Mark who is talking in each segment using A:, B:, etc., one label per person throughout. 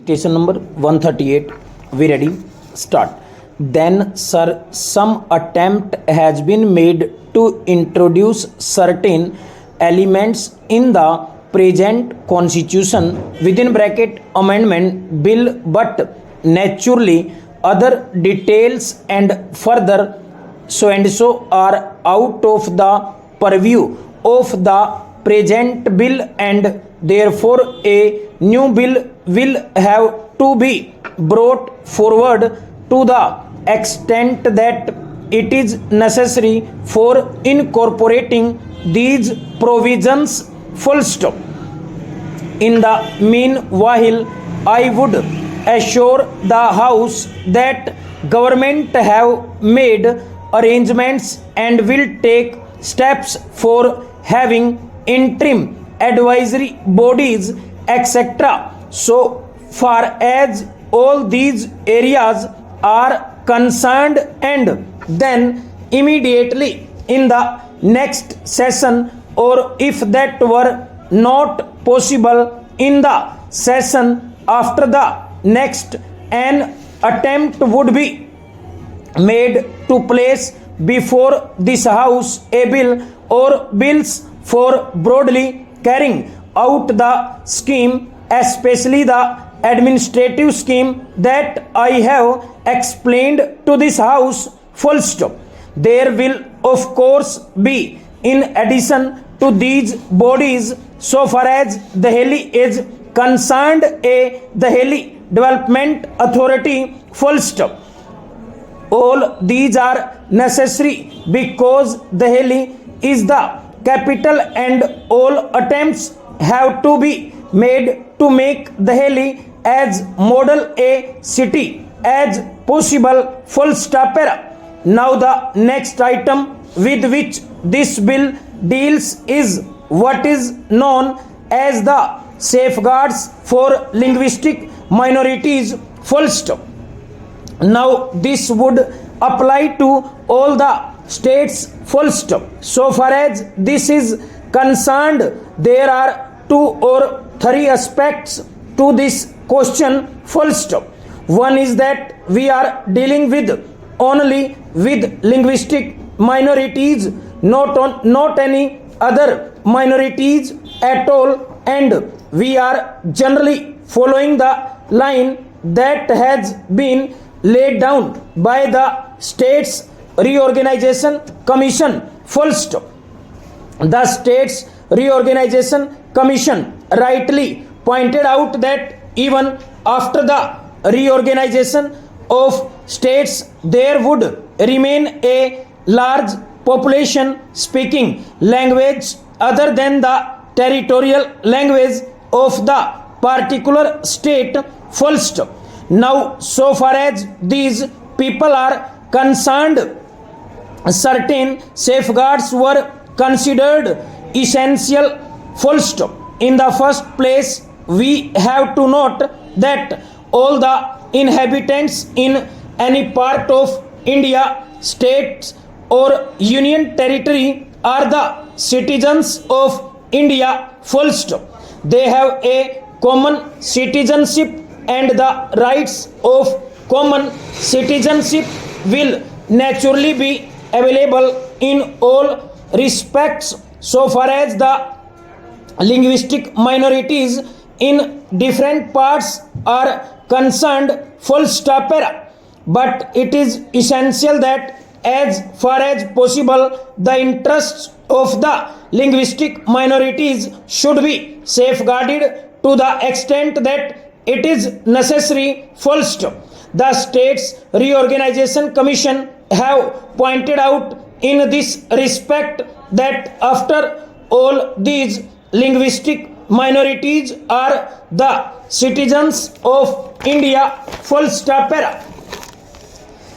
A: Station number 138. We ready? Start. Then, sir, some attempt has been made to introduce certain elements in the present constitution within bracket amendment bill, but naturally other details and further so and so are out of the purview of the present bill, and therefore a new bill will have to be brought forward to the extent that it is necessary for incorporating these provisions. Full stop. In the meanwhile, I would assure the House that government have made arrangements and will take steps for having interim advisory bodies, etc. So far as all these areas are concerned, and then immediately in the next session, or if that were not possible, in the session after the next, an attempt would be made to place before this House a bill or bills for broadly carrying out the scheme, especially the administrative scheme that I have explained to this House. Full stop. There will of course be, in addition to these bodies, so far as Delhi is concerned, a Delhi Development Authority. Full stop. All these are necessary because Delhi is the capital, and all attempts have to be made to make Delhi as model a city as possible. Full stop. Now the next item with which this bill deals is what is known as the safeguards for linguistic minorities. Full stop. Now this would apply to all the states. Full stop. So far as this is concerned, there are 2 or 3 aspects to this question. Full stop. One is that we are dealing with only with linguistic minorities, not any other minorities at all, and we are generally following the line that has been laid down by the States Reorganization Commission. Full stop. The States Reorganization Commission rightly pointed out that even after the reorganization of states, there would remain a large population speaking language other than the territorial language of the particular state. Full stop. Now, so far as these people are concerned, certain safeguards were considered essential. Full stop. In the first place, we have to note that all the inhabitants in any part of India, states or union territory are the citizens of India. Full stop. They have a common citizenship, and the rights of common citizenship will naturally be available in all respects. So far as the linguistic minorities in different parts are concerned. Full stop. But it is essential that as far as possible, the interests of the linguistic minorities should be safeguarded to the extent that it is necessary. Full stop. The States Reorganization Commission have pointed out in this respect that after all, these linguistic minorities are the citizens of India. Full stop.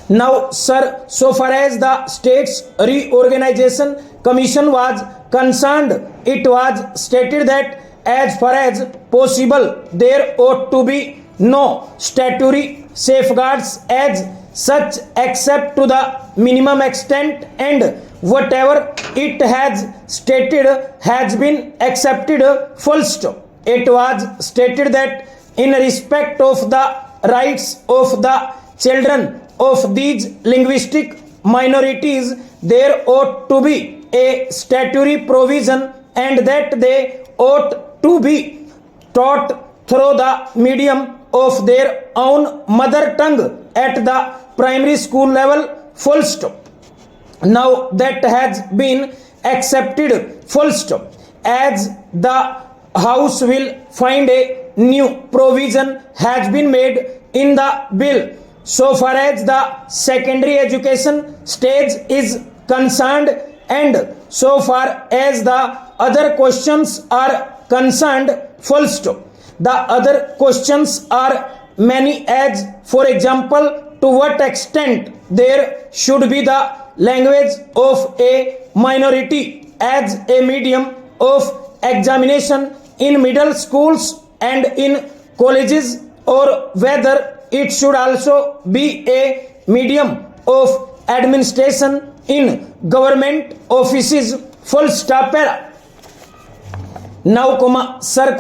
A: Now, sir, so far as the States Reorganization Commission was concerned, it was stated that as far as possible, there ought to be no statutory safeguards as such except to the minimum extent, and whatever it has stated has been accepted. Full stop. It was stated that in respect of the rights of the children of these linguistic minorities, there ought to be a statutory provision and that they ought to be taught through the medium of their own mother tongue at the primary school level, full stop. Now that has been accepted, full stop, as the House will find a new provision has been made in the bill so far as the secondary education stage is concerned and so far as the other questions are concerned, full stop. The other questions are many, as for example, to what extent there should be the language of a minority as a medium of examination in middle schools and in colleges, or whether it should also be a medium of administration in government offices, full stop. Now, sir,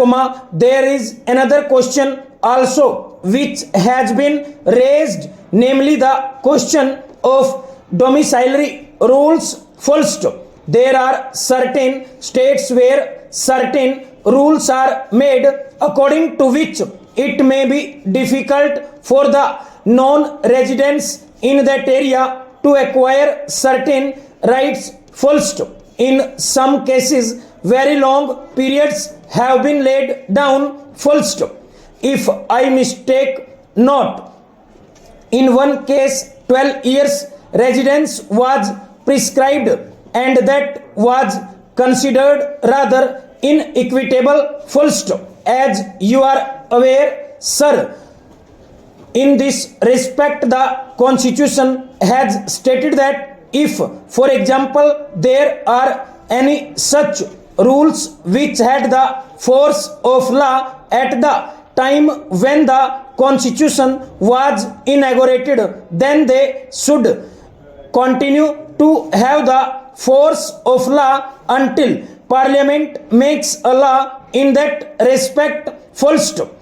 A: there is another question also which has been raised, namely the question of domiciliary rules, full stop. There are certain states where certain rules are made according to which it may be difficult for the non-residents in that area to acquire certain rights, full stop. In some cases, very long periods have been laid down, full stop. If I mistake not, in one case 12 years residence was prescribed and that was considered rather inequitable, full stop. As you are aware, sir, in this respect the constitution has stated that if, for example, there are any such rules which had the force of law at the time when the constitution was inaugurated, then they should continue to have the force of law until Parliament makes a law in that respect, full stop.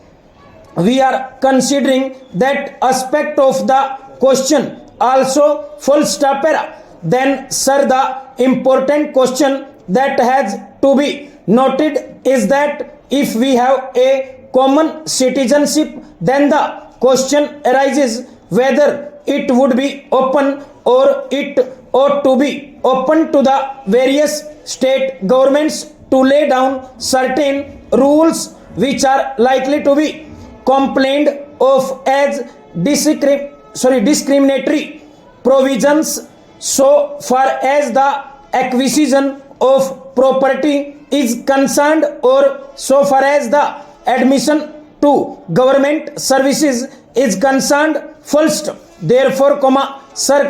A: We are considering that aspect of the question also, full stop. Then, sir, the important question that has to be noted is that if we have a common citizenship, then the question arises whether it would be open or it ought to be open to the various state governments to lay down certain rules which are likely to be complained of as discriminatory provisions so far as the acquisition of property is concerned or so far as the admission to government services is concerned, full stop. Therefore, sir,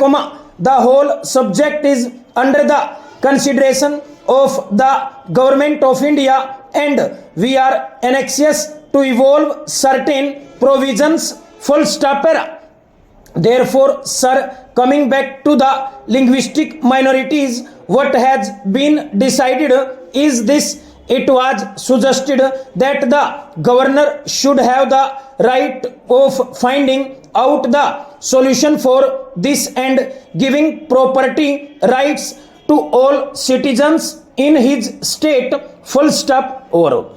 A: the whole subject is under the consideration of the government of India and we are anxious to evolve certain provisions, full stop. Therefore, sir, coming back to the linguistic minorities, what has been decided is this. It was suggested that the governor should have the right of finding out the solution for this and giving property rights to all citizens in his state, full stop. Overall.